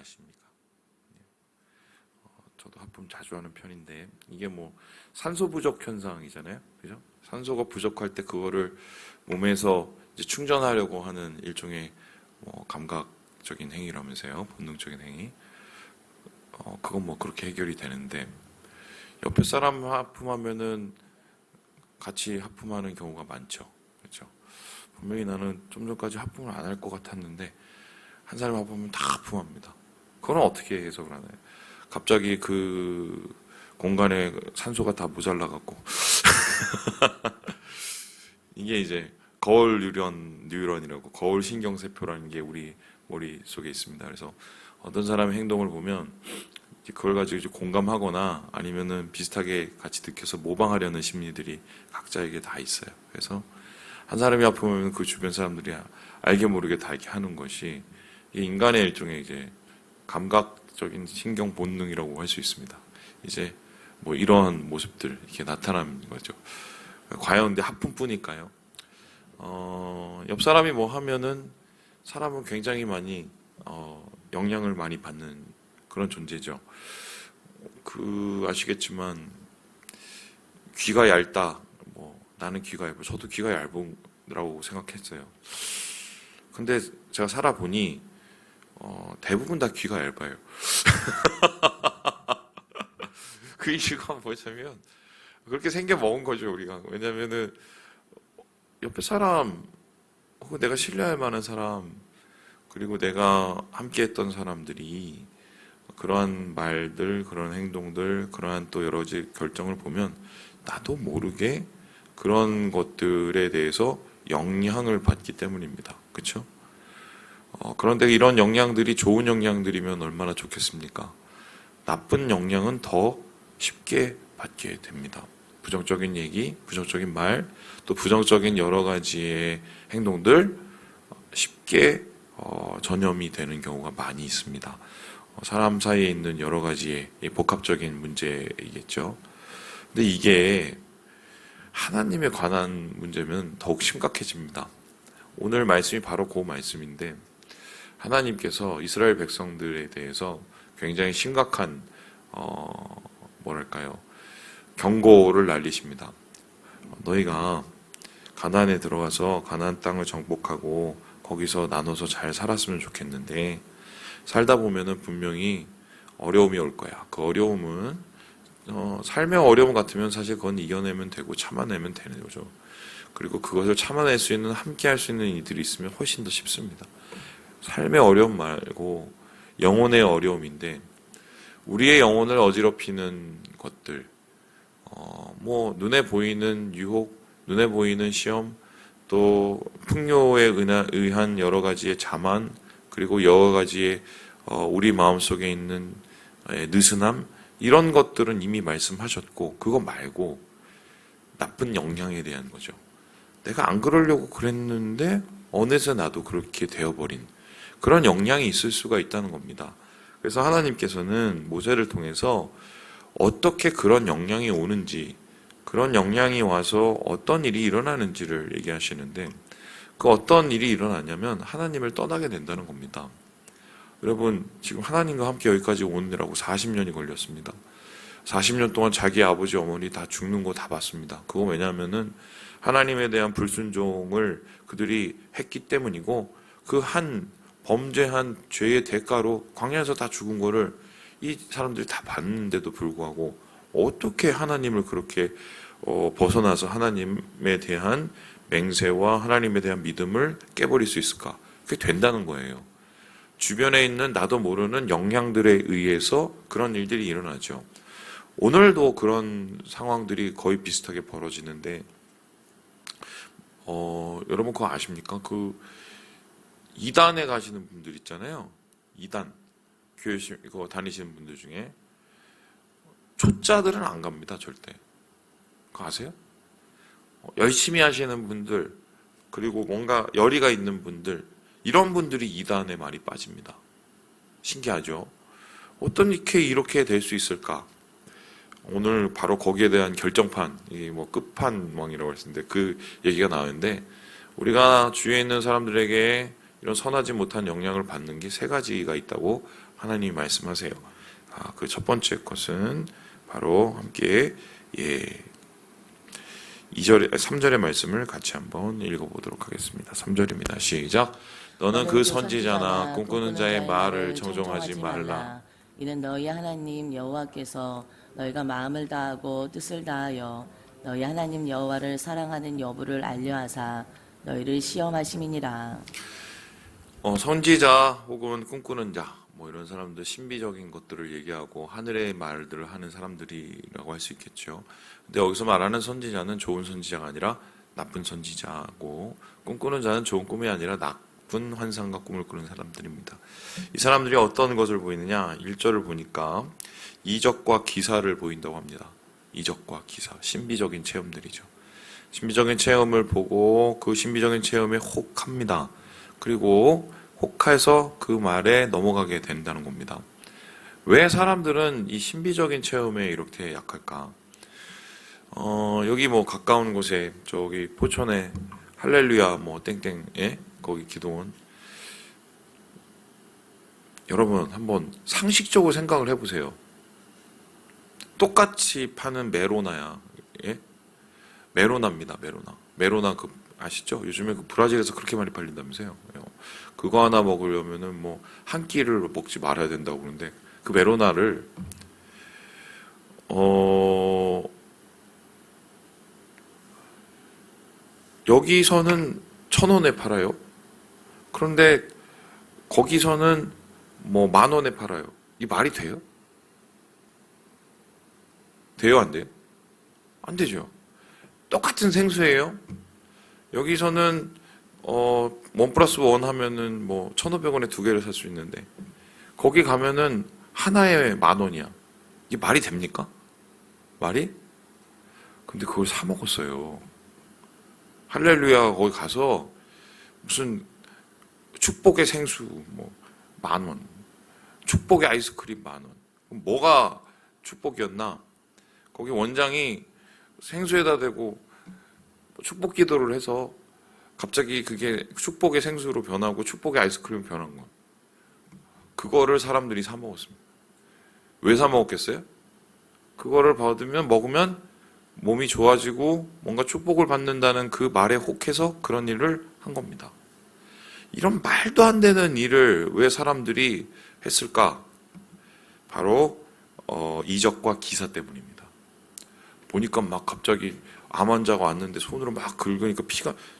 아십니까? 저도 하품 자주 하는 편인데 이게 뭐 산소 부족 현상이잖아요, 그죠? 산소가 부족할 때 그거를 몸에서 이제 충전하려고 하는 일종의 감각적인 행위라면서요, 본능적인 행위. 그건 뭐 그렇게 해결이 되는데 옆에 사람 하품하면은 같이 하품하는 경우가 많죠, 그렇죠? 분명히 나는 좀 전까지 하품을 안 할 것 같았는데 한 사람 하품하면 다 하품합니다. 그건 어떻게 해석을 하나요? 갑자기 그 공간에 산소가 다 모자라갖고 이게 이제 거울 뉴런이라고 거울 신경세포라는 게 우리 머릿속에 있습니다. 그래서 어떤 사람의 행동을 보면 그걸 가지고 이제 공감하거나 아니면은 비슷하게 같이 느껴서 모방하려는 심리들이 각자에게 다 있어요. 그래서 한 사람이 아프면 그 주변 사람들이 알게 모르게 다 이렇게 하는 것이 인간의 일종의 이제 감각적인 신경 본능이라고 할 수 있습니다. 이제 뭐 이러한 모습들 이렇게 나타나는 거죠. 과연 근데 하품뿐일까요? 옆 사람이 뭐 하면은 사람은 굉장히 많이 영향을 많이 받는 그런 존재죠. 아시겠지만 귀가 얇다. 뭐 나는 귀가 얇고 저도 귀가 얇으라고 생각했어요. 근데 제가 살아보니 대부분 다 귀가 얇아요. 그 이유가 뭐냐면 그렇게 생겨 먹은 거죠, 우리가. 왜냐면은 옆에 사람 혹은 내가 신뢰할 만한 사람 그리고 내가 함께 했던 사람들이 그러한 말들, 그런 행동들, 그러한 또 여러 가지 결정을 보면 나도 모르게 그런 것들에 대해서 영향을 받기 때문입니다. 그렇죠? 그런데 이런 영향들이 좋은 영향들이면 얼마나 좋겠습니까? 나쁜 영향은 더 쉽게 받게 됩니다. 부정적인 얘기, 부정적인 말, 또 부정적인 여러 가지의 행동들 쉽게 전염이 되는 경우가 많이 있습니다. 사람 사이에 있는 여러 가지의 복합적인 문제이겠죠. 근데 이게 하나님에 관한 문제면 더욱 심각해집니다. 오늘 말씀이 바로 그 말씀인데 하나님께서 이스라엘 백성들에 대해서 굉장히 심각한 경고를 날리십니다. 너희가 가나안에 들어가서 가나안 땅을 정복하고 거기서 나눠서 잘 살았으면 좋겠는데 살다 보면은 분명히 어려움이 올 거야. 그 어려움은 삶의 어려움 같으면 사실 그건 이겨내면 되고 참아내면 되는 거죠. 그리고 그것을 참아낼 수 있는 함께 할 수 있는 이들이 있으면 훨씬 더 쉽습니다. 삶의 어려움 말고 영혼의 어려움인데 우리의 영혼을 어지럽히는 것들, 뭐 눈에 보이는 유혹, 눈에 보이는 시험, 또 풍요에 의한 여러 가지의 자만, 그리고 여러 가지의 우리 마음속에 있는 느슨함, 이런 것들은 이미 말씀하셨고 그거 말고 나쁜 영향에 대한 거죠. 내가 안 그러려고 그랬는데 어느새 나도 그렇게 되어버린 그런 영향이 있을 수가 있다는 겁니다. 그래서 하나님께서는 모세를 통해서 어떻게 그런 영향이 오는지, 그런 영향이 와서 어떤 일이 일어나는지를 얘기하시는데 그 어떤 일이 일어나냐면 하나님을 떠나게 된다는 겁니다. 여러분 지금 하나님과 함께 여기까지 오느라고 40년이 걸렸습니다. 40년 동안 자기 아버지 어머니 다 죽는 거 다 봤습니다. 그거 왜냐하면은 하나님에 대한 불순종을 그들이 했기 때문이고 그 한 범죄한 죄의 대가로 광야에서 다 죽은 거를 이 사람들이 다 봤는데도 불구하고 어떻게 하나님을 그렇게 벗어나서 하나님에 대한 맹세와 하나님에 대한 믿음을 깨버릴 수 있을까? 그게 된다는 거예요. 주변에 있는 나도 모르는 영향들에 의해서 그런 일들이 일어나죠. 오늘도 그런 상황들이 거의 비슷하게 벌어지는데 여러분 그거 아십니까? 그 이단에 가시는 분들 있잖아요. 이단 교회 이거 다니시는 분들 중에 초짜들은 안 갑니다. 절대. 그거 아세요? 열심히 하시는 분들 그리고 뭔가 열의가 있는 분들 이런 분들이 이단에 많이 빠집니다. 신기하죠? 이렇게 될 수 있을까? 오늘 바로 거기에 대한 결정판, 이게 뭐 끝판왕이라고 했는데 그 얘기가 나오는데 우리가 주위에 있는 사람들에게 이런 선하지 못한 영향을 받는 게 세 가지가 있다고 하나님이 말씀하세요. 그 첫 번째 것은 바로 함께 3절의 말씀을 같이 한번 읽어보도록 하겠습니다. 3절입니다. 시작. 너는 그 선지자나 꿈꾸는 자의 말을 정종하지 말라. 이는 너희 하나님 여호와께서 너희가 마음을 다하고 뜻을 다하여 너희 하나님 여호와를 사랑하는 여부를 알려하사 너희를 시험하심이니라. 선지자 혹은 꿈꾸는 자, 이런 사람들 신비적인 것들을 얘기하고 하늘의 말들을 하는 사람들이라고 할 수 있겠죠. 근데 여기서 말하는 선지자는 좋은 선지자가 아니라 나쁜 선지자고, 꿈꾸는 자는 좋은 꿈이 아니라 나쁜 환상과 꿈을 꾸는 사람들입니다. 이 사람들이 어떤 것을 보이느냐? 1절을 보니까 이적과 기사를 보인다고 합니다. 이적과 기사, 신비적인 체험들이죠. 신비적인 체험을 보고 그 신비적인 체험에 혹합니다. 그리고 혹해서 그 말에 넘어가게 된다는 겁니다. 왜 사람들은 이 신비적인 체험에 이렇게 약할까? 여기 가까운 곳에 저기 포천에 할렐루야 땡땡 거기 기도원, 여러분 한번 상식적으로 생각을 해보세요. 똑같이 파는 메로나야. 메로나입니다. 메로나 그 아시죠? 요즘에 그 브라질에서 그렇게 많이 팔린다면서요. 그거 하나 먹으려면은 한 끼를 먹지 말아야 된다고 그러는데, 그 메로나를 여기서는 1,000원에 팔아요. 그런데 거기서는 10,000원에 팔아요. 이 말이 돼요? 돼요, 안 돼요? 안 되죠. 똑같은 생수예요. 여기서는 1+1 하면은 1,500원에 2개를 살 수 있는데, 거기 가면은 하나에 10,000원이야. 이게 말이 됩니까? 말이? 근데 그걸 사 먹었어요. 할렐루야 거기 가서 무슨 축복의 생수 10,000원, 축복의 아이스크림 10,000원. 그럼 뭐가 축복이었나? 거기 원장이 생수에다 대고 축복 기도를 해서 갑자기 그게 축복의 생수로 변하고 축복의 아이스크림으로 변한 거. 그거를 사람들이 사 먹었습니다. 왜 사 먹었겠어요? 그거를 먹으면 몸이 좋아지고 뭔가 축복을 받는다는 그 말에 혹해서 그런 일을 한 겁니다. 이런 말도 안 되는 일을 왜 사람들이 했을까? 바로 이적과 기사 때문입니다. 보니까 갑자기 암 환자가 왔는데 손으로 긁으니까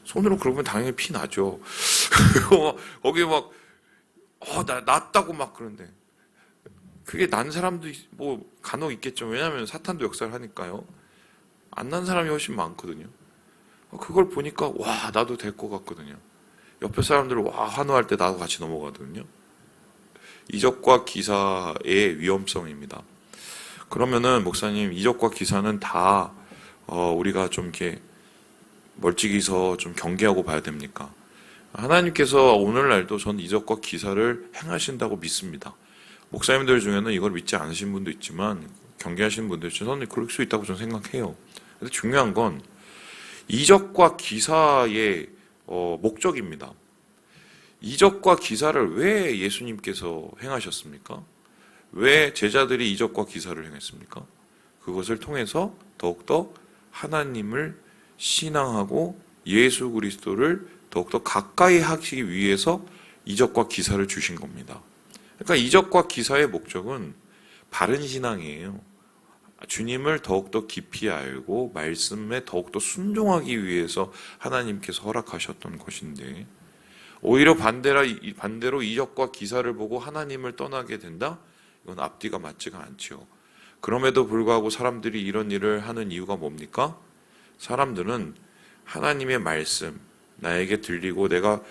손으로 긁으면 당연히 피 나죠. 그리고 거기 낫다고 그러는데, 그게 난 사람도 간혹 있겠죠. 왜냐하면 사탄도 역사를 하니까요. 안 난 사람이 훨씬 많거든요. 그걸 보니까 나도 될 것 같거든요. 옆에 사람들 환호할 때 나도 같이 넘어가거든요. 이적과 기사의 위험성입니다. 그러면은 목사님, 이적과 기사는 다 우리가 좀 이렇게 멀찍이서 좀 경계하고 봐야 됩니까? 하나님께서 오늘날도 전 이적과 기사를 행하신다고 믿습니다. 목사님들 중에는 이걸 믿지 않으신 분도 있지만, 경계하시는 분들 중에는 그럴 수 있다고 저는 생각해요. 근데 중요한 건 이적과 기사의 목적입니다. 이적과 기사를 왜 예수님께서 행하셨습니까? 왜 제자들이 이적과 기사를 행했습니까? 그것을 통해서 더욱더 하나님을 신앙하고 예수 그리스도를 더욱더 가까이 하시기 위해서 이적과 기사를 주신 겁니다. 그러니까 이적과 기사의 목적은 바른 신앙이에요. 주님을 더욱더 깊이 알고 말씀에 더욱더 순종하기 위해서 하나님께서 허락하셨던 것인데, 오히려 반대로 이적과 기사를 보고 하나님을 떠나게 된다? 이건 앞뒤가 맞지가 않죠. 그럼에도 불구하고 사람들이 이런 일을 하는 이유가 뭡니까? 사람들은 하나님의 말씀, 나에게 들리고 내가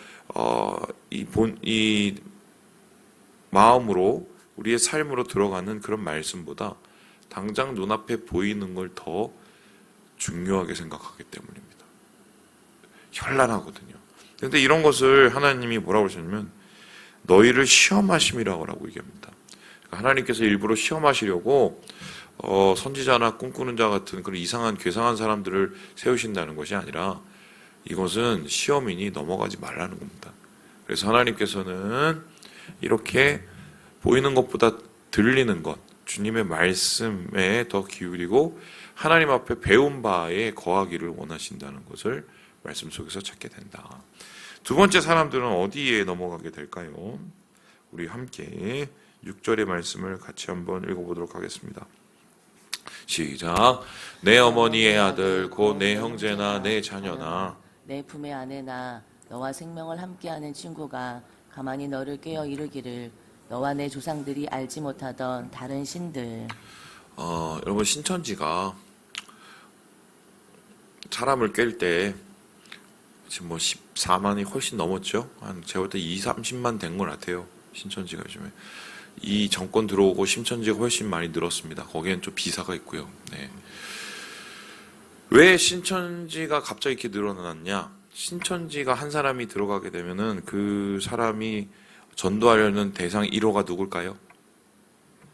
이 마음으로 우리의 삶으로 들어가는 그런 말씀보다 당장 눈앞에 보이는 걸 더 중요하게 생각하기 때문입니다. 현란하거든요. 그런데 이런 것을 하나님이 뭐라고 하셨냐면 너희를 시험하심이라고 얘기합니다. 하나님께서 일부러 시험하시려고 선지자나 꿈꾸는 자 같은 그런 이상한 괴상한 사람들을 세우신다는 것이 아니라, 이것은 시험이니 넘어가지 말라는 겁니다. 그래서 하나님께서는 이렇게 보이는 것보다 들리는 것, 주님의 말씀에 더 기울이고 하나님 앞에 배운 바에 거하기를 원하신다는 것을 말씀 속에서 찾게 된다. 두 번째 사람들은 어디에 넘어가게 될까요? 우리 함께 6절의 말씀을 같이 한번 읽어보도록 하겠습니다. 시작. 내 어머니의 아들 곧 내 형제나 내 자녀나 내 품의 아내나 너와 생명을 함께하는 친구가 가만히 너를 깨어 이르기를 너와 내 조상들이 알지 못하던 다른 신들. 여러분 신천지가 사람을 깰 때 지금 뭐 14만이 훨씬 넘었죠. 한 제가 볼 때 2, 30만 된 것 같아요. 신천지가 요즘에. 이 정권 들어오고 신천지가 훨씬 많이 늘었습니다. 거기엔 좀 비사가 있고요. 네. 왜 신천지가 갑자기 이렇게 늘어났냐? 신천지가 한 사람이 들어가게 되면은 그 사람이 전도하려는 대상 1호가 누굴까요?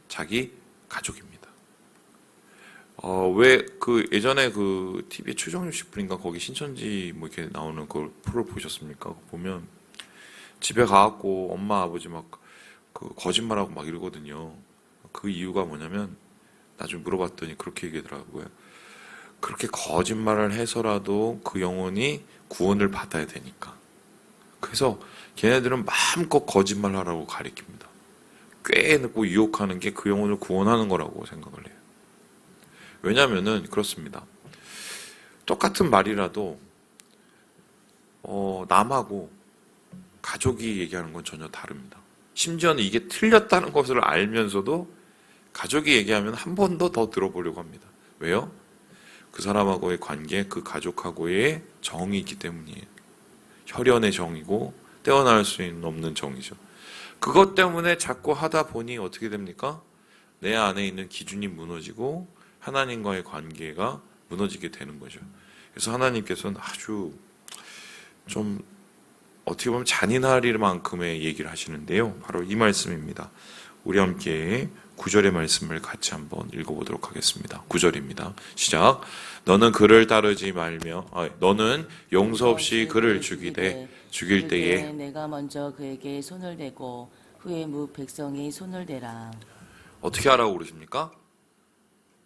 자기 가족입니다. 왜 그 예전에 그 TV에 최정유 씨분인가 거기 신천지 뭐 이렇게 나오는 그 프로 보셨습니까? 보면 집에 가갖고 엄마 아버지 막 그 거짓말하고 막 이러거든요. 그 이유가 뭐냐면 나중에 물어봤더니 그렇게 얘기하더라고요. 그렇게 거짓말을 해서라도 그 영혼이 구원을 받아야 되니까. 그래서 걔네들은 마음껏 거짓말하라고 가리킵니다. 꿰놓고 유혹하는 게 그 영혼을 구원하는 거라고 생각을 해요. 왜냐면은 그렇습니다. 똑같은 말이라도 남하고 가족이 얘기하는 건 전혀 다릅니다. 심지어는 이게 틀렸다는 것을 알면서도 가족이 얘기하면 한 번 더 들어보려고 합니다. 왜요? 그 사람하고의 관계, 그 가족하고의 정이 있기 때문이에요. 혈연의 정이고 떼어날 수 없는 정이죠. 그것 때문에 자꾸 하다 보니 어떻게 됩니까? 내 안에 있는 기준이 무너지고 하나님과의 관계가 무너지게 되는 거죠. 그래서 하나님께서는 아주 좀 어떻게 보면 잔인할 만큼의 얘기를 하시는데요. 바로 이 말씀입니다. 우리 함께 9절의 말씀을 같이 한번 읽어보도록 하겠습니다. 9절입니다. 시작. 너는 그를 따르지 말며 너는 용서 없이 그를 죽일 때에 내가 먼저 그에게 손을 대고 후에 무 백성이 손을 대라. 어떻게 하라고 그러십니까?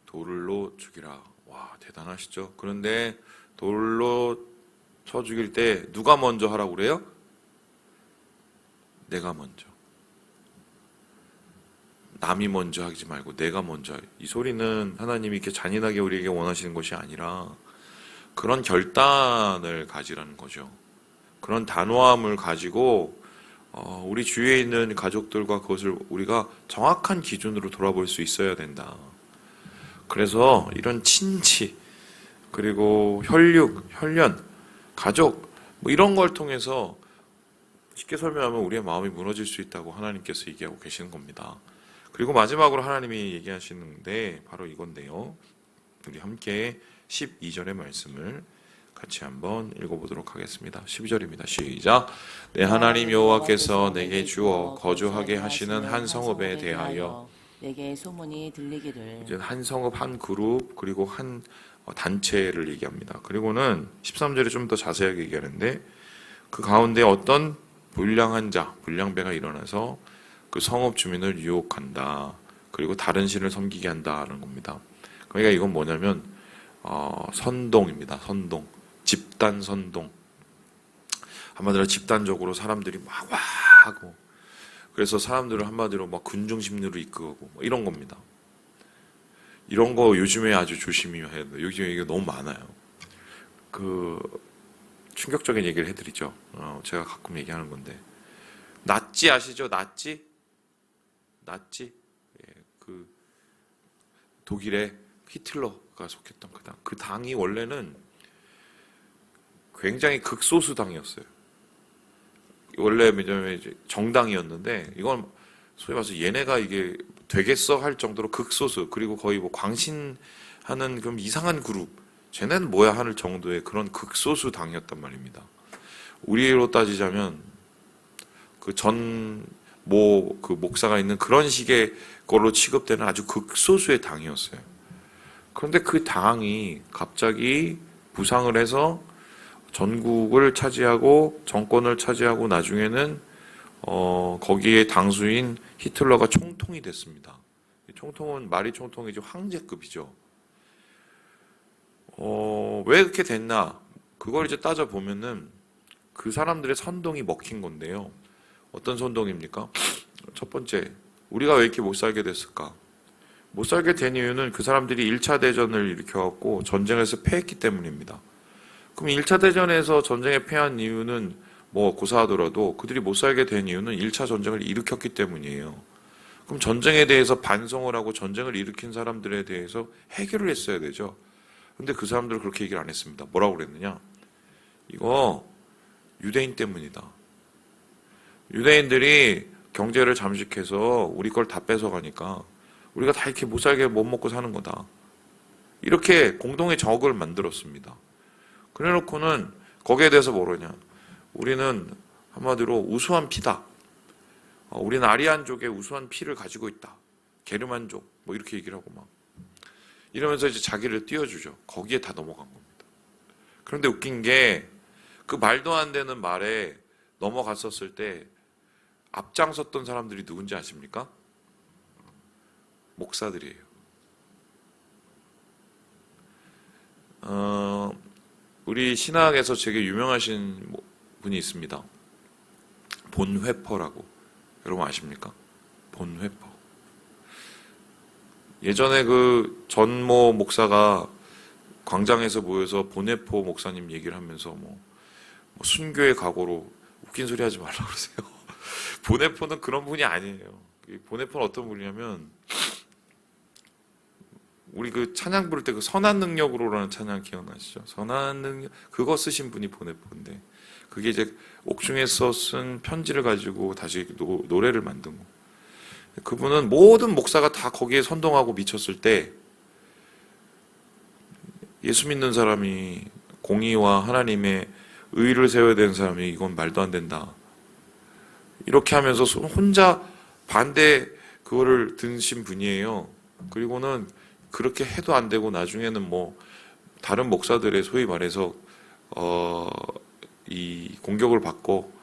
돌로 죽이라. 와, 대단하시죠? 그런데 돌로 쳐 죽일 때 누가 먼저 하라고 그래요? 내가 먼저. 남이 먼저 하지 말고 내가 먼저. 이 소리는 하나님이 이렇게 잔인하게 우리에게 원하시는 것이 아니라 그런 결단을 가지라는 거죠. 그런 단호함을 가지고 우리 주위에 있는 가족들과 그것을 우리가 정확한 기준으로 돌아볼 수 있어야 된다. 그래서 이런 친치 그리고 혈육, 혈연, 가족 뭐 이런 걸 통해서 쉽게 설명하면 우리의 마음이 무너질 수 있다고 하나님께서 얘기하고 계시는 겁니다. 그리고 마지막으로 하나님이 얘기하시는데 바로 이건데요. 우리 함께 12절의 말씀을 같이 한번 읽어보도록 하겠습니다. 12절입니다. 시작. 내 하나님 여호와께서 내게 주어 거주하게 하시는 한 성읍에 대하여 내게 소문이 들리기를. 이제 한 성읍, 한 그룹, 그리고 한 단체를 얘기합니다. 그리고는 13절에 좀 더 자세하게 얘기하는데 그 가운데 어떤 불량한 자, 불량배가 일어나서 그 성읍 주민을 유혹한다. 그리고 다른 신을 섬기게 한다는 겁니다. 그러니까 이건 뭐냐면 선동입니다. 선동. 집단 선동. 한마디로 집단적으로 사람들이 막 와 하고 그래서 사람들을 한마디로 막 군중 심리로 이끌고 뭐 이런 겁니다. 이런 거 요즘에 아주 조심해야 돼요. 요즘에 이게 너무 많아요. 그 충격적인 얘기를 해드리죠. 제가 가끔 얘기하는 건데 나치 아시죠? 나치? 예, 그 독일의 히틀러가 속했던 그 당. 그 당이 원래는 굉장히 극소수 당이었어요. 원래 왜냐면 이제 정당이었는데 이건 소위 말해서 얘네가 이게 되겠어 할 정도로 극소수 그리고 거의 뭐 광신하는 그런 이상한 그룹 쟤네는 뭐야 하는 정도의 그런 극소수 당이었단 말입니다. 우리로 따지자면 그 그 목사가 있는 그런 식의 걸로 취급되는 아주 극소수의 당이었어요. 그런데 그 당이 갑자기 부상을 해서 전국을 차지하고 정권을 차지하고 나중에는 거기에 당수인 히틀러가 총통이 됐습니다. 총통은 말이 총통이지 황제급이죠. 왜 그렇게 됐나? 그걸 이제 따져보면은 그 사람들의 선동이 먹힌 건데요. 어떤 선동입니까? 첫 번째, 우리가 왜 이렇게 못 살게 됐을까? 못 살게 된 이유는 그 사람들이 1차 대전을 일으켜갖고 전쟁에서 패했기 때문입니다. 그럼 1차 대전에서 전쟁에 패한 이유는 뭐 고사하더라도 그들이 못 살게 된 이유는 1차 전쟁을 일으켰기 때문이에요. 그럼 전쟁에 대해서 반성을 하고 전쟁을 일으킨 사람들에 대해서 해결을 했어야 되죠. 근데 그 사람들은 그렇게 얘기를 안 했습니다. 뭐라고 그랬느냐? 이거 유대인 때문이다. 유대인들이 경제를 잠식해서 우리 걸 다 뺏어가니까 우리가 다 이렇게 못 살게 못 먹고 사는 거다. 이렇게 공동의 적을 만들었습니다. 그래 놓고는 거기에 대해서 뭐라냐? 우리는 한마디로 우수한 피다. 우리는 아리안족의 우수한 피를 가지고 있다. 게르만족 뭐 이렇게 얘기를 하고 막 이러면서 이제 자기를 띄워주죠. 거기에 다 넘어간 겁니다. 그런데 웃긴 게 그 말도 안 되는 말에 넘어갔었을 때 앞장섰던 사람들이 누군지 아십니까? 목사들이에요. 우리 신학에서 되게 유명하신 분이 있습니다. 본회퍼라고. 여러분 아십니까? 본회퍼. 예전에 그 전모 목사가 광장에서 모여서 본회퍼 목사님 얘기를 하면서 뭐 순교의 각오로 웃긴 소리 하지 말라고 그러세요. 본회퍼는 그런 분이 아니에요. 본회퍼는 어떤 분이냐면 우리 그 찬양 부를 때 그 선한 능력으로라는 찬양 기억나시죠? 선한 능력 그거 쓰신 분이 본회퍼인데 그게 이제 옥중에서 쓴 편지를 가지고 다시 노래를 만든 거. 그분은 모든 목사가 다 거기에 선동하고 미쳤을 때 예수 믿는 사람이 공의와 하나님의 의를 세워야 되는 사람이 이건 말도 안 된다. 이렇게 하면서 혼자 반대 그거를 드신 분이에요. 그리고는 그렇게 해도 안 되고 나중에는 뭐 다른 목사들의 소위 말해서 이 공격을 받고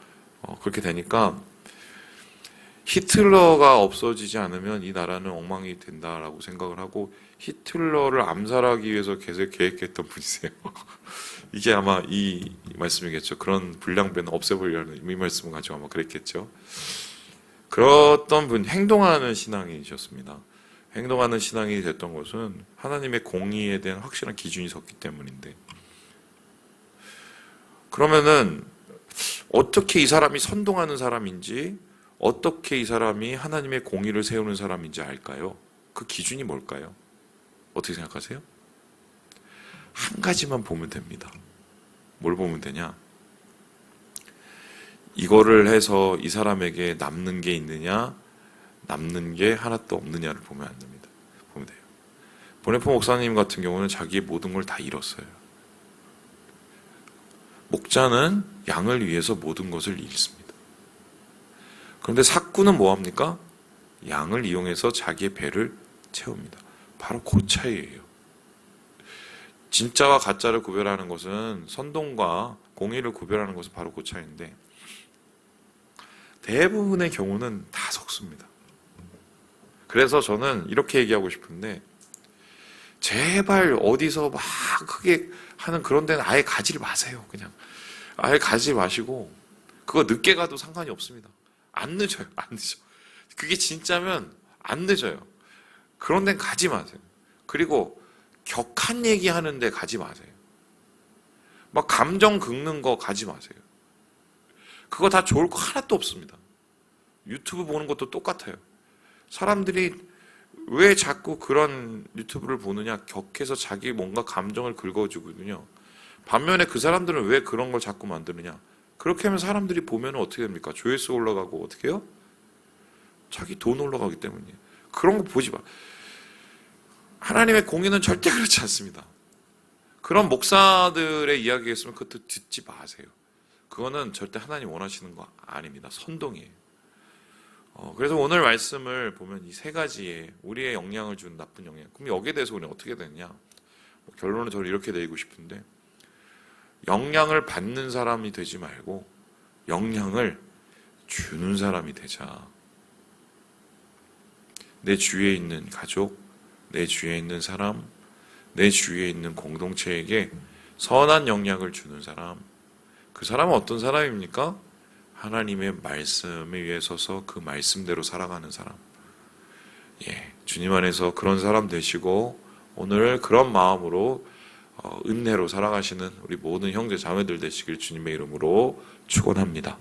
그렇게 되니까 히틀러가 없어지지 않으면 이 나라는 엉망이 된다라고 생각을 하고 히틀러를 암살하기 위해서 계속 계획했던 분이세요. 이게 아마 이 말씀이겠죠. 그런 불량배는 없애보려는 이 말씀을 가지고 아마 그랬겠죠. 그랬던 분, 행동하는 신앙이셨습니다. 행동하는 신앙이 됐던 것은 하나님의 공의에 대한 확실한 기준이 섰기 때문인데 그러면은 어떻게 이 사람이 선동하는 사람인지 어떻게 이 사람이 하나님의 공의를 세우는 사람인지 알까요? 그 기준이 뭘까요? 어떻게 생각하세요? 한 가지만 보면 됩니다. 뭘 보면 되냐? 이거를 해서 이 사람에게 남는 게 있느냐, 남는 게 하나도 없느냐를 보면 안 됩니다. 보면 돼요. 보네포 목사님 같은 경우는 자기의 모든 걸 다 잃었어요. 목자는 양을 위해서 모든 것을 잃습니다. 그런데 삭구는 뭐합니까? 양을 이용해서 자기의 배를 채웁니다. 바로 그 차이예요. 진짜와 가짜를 구별하는 것은 선동과 공의를 구별하는 것은 바로 그 차이인데 대부분의 경우는 다 섞습니다. 그래서 저는 이렇게 얘기하고 싶은데 제발 어디서 막 크게 하는 그런 데는 아예 가지 마세요. 그냥 아예 가지 마시고 그거 늦게 가도 상관이 없습니다. 안 늦어요. 안 늦어. 그게 진짜면 안 늦어요. 그런 데는 가지 마세요. 그리고 격한 얘기 하는데 가지 마세요. 막 감정 긁는 거 가지 마세요. 그거 다 좋을 거 하나도 없습니다. 유튜브 보는 것도 똑같아요. 사람들이 왜 자꾸 그런 유튜브를 보느냐? 격해서 자기 뭔가 감정을 긁어주거든요. 반면에 그 사람들은 왜 그런 걸 자꾸 만드느냐? 그렇게 하면 사람들이 보면 어떻게 됩니까? 조회수 올라가고 어떻게 해요? 자기 돈 올라가기 때문이에요. 그런 거 보지 마. 하나님의 공의는 절대 그렇지 않습니다. 그런 목사들의 이야기였으면 그것도 듣지 마세요. 그거는 절대 하나님 원하시는 거 아닙니다. 선동이에요. 그래서 오늘 말씀을 보면 이 세 가지에 우리의 영향을 주는 나쁜 영향. 그럼 여기에 대해서 우리는 어떻게 되느냐? 결론은 저는 이렇게 내리고 싶은데 영향을 받는 사람이 되지 말고 영향을 주는 사람이 되자. 내 주위에 있는 가족, 내 주위에 있는 사람, 내 주위에 있는 공동체에게 선한 영향을 주는 사람. 그 사람은 어떤 사람입니까? 하나님의 말씀에 위에 서서 그 말씀대로 살아가는 사람. 주님 안에서 그런 사람 되시고 오늘 그런 마음으로 은혜로 살아가시는 우리 모든 형제 자매들 되시길 주님의 이름으로 축원합니다.